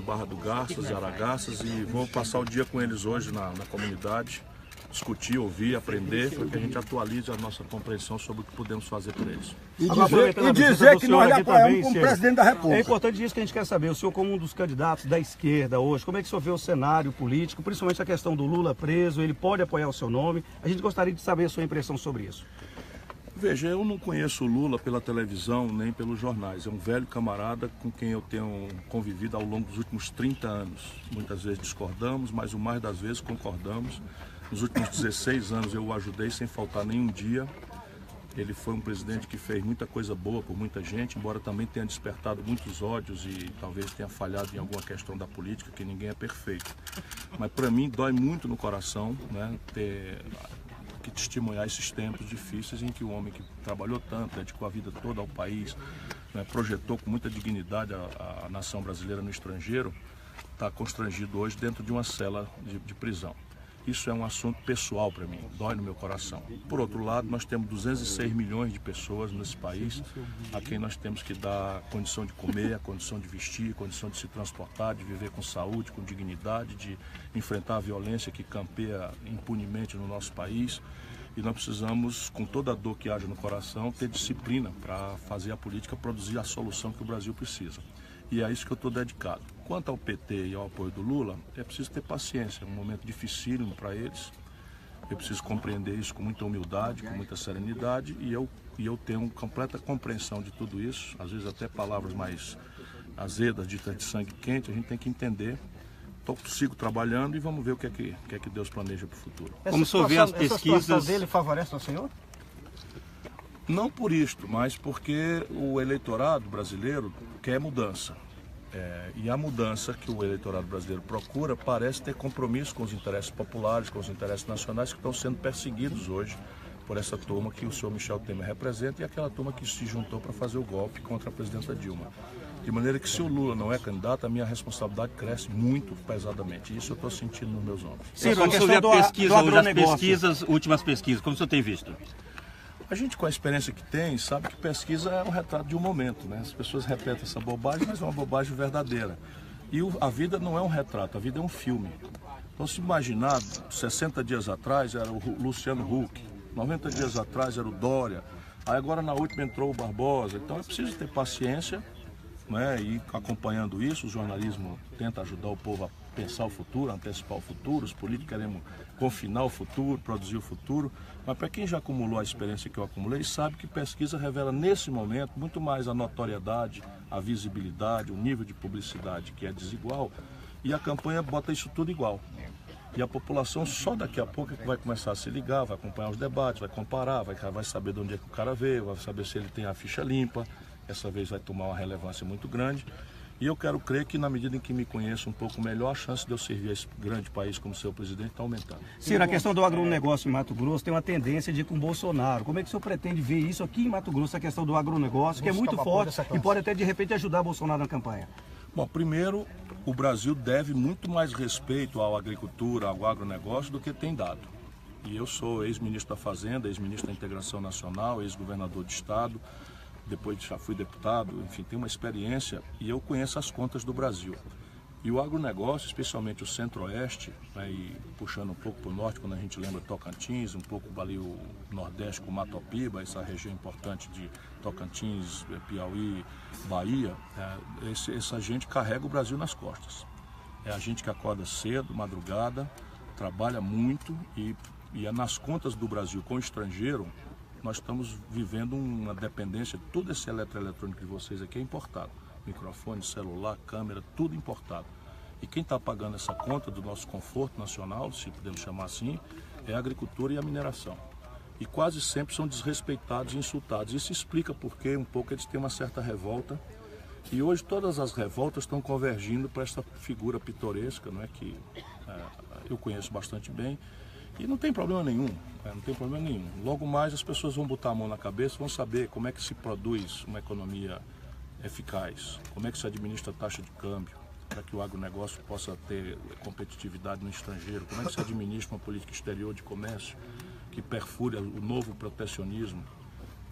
Barra do Garças, Aragaças, e vou passar o dia com eles hoje na comunidade, discutir, ouvir, aprender, para que a gente atualize a nossa compreensão sobre o que podemos fazer por eles. E dizer que nós apoiamos como presidente da República. É importante isso que a gente quer saber. O senhor, como um dos candidatos da esquerda hoje, como é que o senhor vê o cenário político, principalmente a questão do Lula preso, ele pode apoiar o seu nome? A gente gostaria de saber a sua impressão sobre isso. Veja, eu não conheço o Lula pela televisão nem pelos jornais. É um velho camarada com quem eu tenho convivido ao longo dos últimos 30 anos. Muitas vezes discordamos, mas o mais das vezes concordamos. Nos últimos 16 anos eu o ajudei sem faltar nenhum dia. Ele foi um presidente que fez muita coisa boa por muita gente, embora também tenha despertado muitos ódios e talvez tenha falhado em alguma questão da política, que ninguém é perfeito. Mas para mim dói muito no coração, né, ter que testemunhar esses tempos difíceis em que o homem que trabalhou tanto, dedicou a vida toda ao país, né, projetou com muita dignidade a nação brasileira no estrangeiro, está constrangido hoje dentro de uma cela de prisão. Isso é um assunto pessoal para mim, dói no meu coração. Por outro lado, nós temos 206 milhões de pessoas nesse país a quem nós temos que dar condição de comer, a condição de vestir, a condição de se transportar, de viver com saúde, com dignidade, de enfrentar a violência que campeia impunemente no nosso país. E nós precisamos, com toda a dor que haja no coração, ter disciplina para fazer a política produzir a solução que o Brasil precisa. E é isso que eu estou dedicado. Quanto ao PT e ao apoio do Lula, é preciso ter paciência, é um momento dificílimo para eles. Eu preciso compreender isso com muita humildade, com muita serenidade, e eu tenho completa compreensão de tudo isso, às vezes até palavras mais azedas, ditas de sangue quente, a gente tem que entender. Sigo trabalhando e vamos ver o que é que Deus planeja para o futuro. Como o senhor vê as pesquisas... Essa situação dele favorece o senhor? Não por isto, mas porque o eleitorado brasileiro quer mudança. E a mudança que o eleitorado brasileiro procura parece ter compromisso com os interesses populares, com os interesses nacionais que estão sendo perseguidos hoje por essa turma que o senhor Michel Temer representa e aquela turma que se juntou para fazer o golpe contra a presidenta Dilma. De maneira que se o Lula não é candidato, a minha responsabilidade cresce muito pesadamente. Isso eu estou sentindo nos meus ombros. Ciro, como o senhor vê a pesquisa hoje, as últimas pesquisas, como o senhor tem visto? A gente, com a experiência que tem, sabe que pesquisa é um retrato de um momento, né? As pessoas repetem essa bobagem, mas é uma bobagem verdadeira. E a vida não é um retrato, a vida é um filme. Então, se imaginar, 60 dias atrás era o Luciano Huck, 90 dias atrás era o Dória, aí agora na última entrou o Barbosa. Então é preciso ter paciência, né? E acompanhando isso, o jornalismo tenta ajudar o povo a pensar o futuro, antecipar o futuro, os políticos queremos confinar o futuro, produzir o futuro, mas para quem já acumulou a experiência que eu acumulei, sabe que pesquisa revela nesse momento muito mais a notoriedade, a visibilidade, o nível de publicidade que é desigual, e a campanha bota isso tudo igual. E a população só daqui a pouco é que vai começar a se ligar, vai acompanhar os debates, vai comparar, vai saber de onde é que o cara veio, vai saber se ele tem a ficha limpa, essa vez vai tomar uma relevância muito grande. E eu quero crer que, na medida em que me conheço um pouco melhor, a chance de eu servir a esse grande país como seu presidente está aumentando. Ciro, a questão do agronegócio em Mato Grosso tem uma tendência de ir com o Bolsonaro. Como é que o senhor pretende ver isso aqui em Mato Grosso, a questão do agronegócio, que é muito forte e pode até, de repente, ajudar Bolsonaro na campanha? Bom, primeiro, o Brasil deve muito mais respeito à agricultura, ao agronegócio, do que tem dado. E eu sou ex-ministro da Fazenda, ex-ministro da Integração Nacional, ex-governador de Estado, depois já fui deputado, enfim, tenho uma experiência e eu conheço as contas do Brasil. E o agronegócio, especialmente o centro-oeste, né, e puxando um pouco para o norte, quando a gente lembra Tocantins, um pouco ali o nordeste com Matopiba, essa região importante de Tocantins, Piauí, Bahia, essa gente carrega o Brasil nas costas. É a gente que acorda cedo, madrugada, trabalha muito e nas contas do Brasil com o estrangeiro, nós estamos vivendo uma dependência, tudo esse eletroeletrônico de vocês aqui é importado. Microfone, celular, câmera, tudo importado. E quem está pagando essa conta do nosso conforto nacional, se podemos chamar assim, é a agricultura e a mineração. E quase sempre são desrespeitados e insultados. Isso explica porque um pouco eles têm uma certa revolta. E hoje todas as revoltas estão convergindo para essa figura pitoresca, não é, que eu conheço bastante bem. E não tem problema nenhum, não tem problema nenhum. Logo mais as pessoas vão botar a mão na cabeça, vão saber como é que se produz uma economia eficaz, como é que se administra a taxa de câmbio, para que o agronegócio possa ter competitividade no estrangeiro, como é que se administra uma política exterior de comércio que perfure o novo protecionismo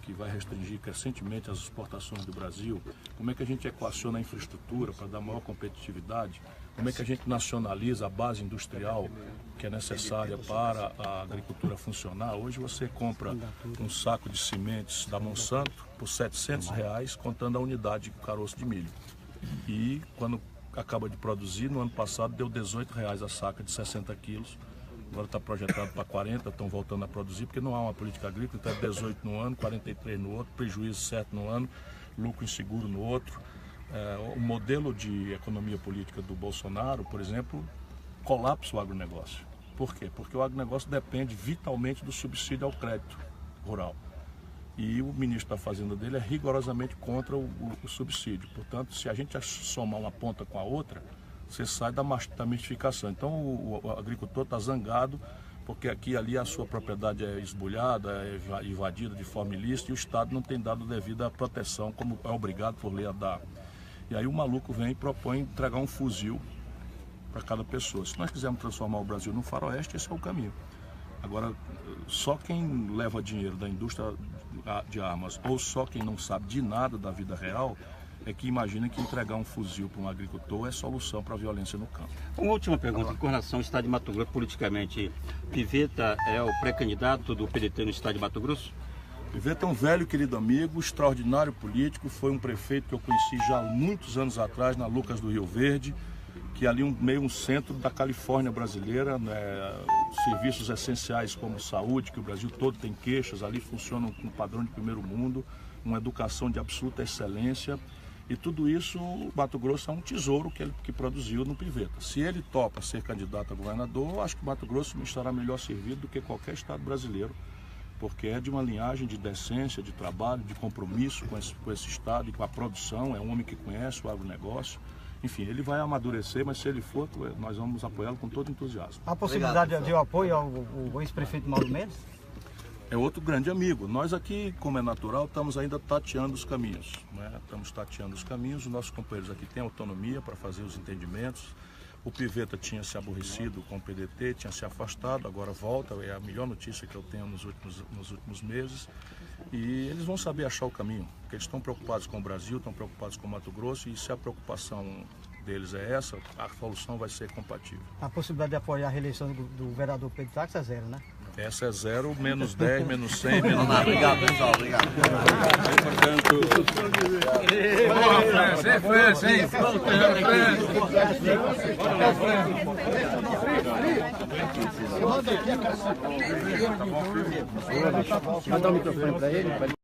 que vai restringir crescentemente as exportações do Brasil, como é que a gente equaciona a infraestrutura para dar maior competitividade, como é que a gente nacionaliza a base industrial que é necessária para a agricultura funcionar. Hoje você compra um saco de sementes da Monsanto por R$700, contando a unidade de caroço de milho. E quando acaba de produzir, no ano passado deu R$18 a saca de 60 quilos. Agora está projetado para 40, estão voltando a produzir, porque não há uma política agrícola, então é 18 no ano, 43 no outro, prejuízo 7 no ano, lucro inseguro no outro. O modelo de economia política do Bolsonaro, por exemplo, colapsa o agronegócio. Por quê? Porque o agronegócio depende vitalmente do subsídio ao crédito rural. E o ministro da Fazenda dele é rigorosamente contra o subsídio. Portanto, se a gente somar uma ponta com a outra, você sai da mistificação. Então o agricultor está zangado porque aqui e ali a sua propriedade é esbulhada, é invadida de forma ilícita e o Estado não tem dado devida proteção, como é obrigado por lei a dar. E aí o maluco vem e propõe entregar um fuzil para cada pessoa. Se nós quisermos transformar o Brasil num faroeste, esse é o caminho. Agora, só quem leva dinheiro da indústria de armas ou só quem não sabe de nada da vida real é que imagina que entregar um fuzil para um agricultor é solução para a violência no campo. Uma última pergunta, com relação ao Estado de Mato Grosso, politicamente, Pivetta é o pré-candidato do PDT no Estado de Mato Grosso? Pivetta é um velho querido amigo, extraordinário político, foi um prefeito que eu conheci já há muitos anos atrás, na Lucas do Rio Verde, que é ali meio um centro da Califórnia brasileira, né? Serviços essenciais como saúde, que o Brasil todo tem queixas, ali funcionam com padrão de primeiro mundo, uma educação de absoluta excelência. E tudo isso, o Mato Grosso é um tesouro que produziu no Pivetta. Se ele topa ser candidato a governador, eu acho que o Mato Grosso estará melhor servido do que qualquer estado brasileiro, porque é de uma linhagem de decência, de trabalho, de compromisso com esse estado e com a produção. É um homem que conhece o agronegócio. Enfim, ele vai amadurecer, mas se ele for, nós vamos apoiá-lo com todo entusiasmo. Há possibilidade de apoio ao ex-prefeito Mauro Mendes? É outro grande amigo. Nós aqui, como é natural, estamos ainda tateando os caminhos, né? Estamos tateando os caminhos, os nossos companheiros aqui têm autonomia para fazer os entendimentos. O Pivetta tinha se aborrecido com o PDT, tinha se afastado, agora volta, é a melhor notícia que eu tenho nos últimos meses. E eles vão saber achar o caminho, porque eles estão preocupados com o Brasil, estão preocupados com o Mato Grosso, e se a preocupação deles é essa, a solução vai ser compatível. A possibilidade de apoiar a reeleição do vereador Pedro Táxi é zero, né? Essa é 0, menos 10, menos 100, menos... Obrigado, pessoal, obrigado. Vai dar o microfone para ele.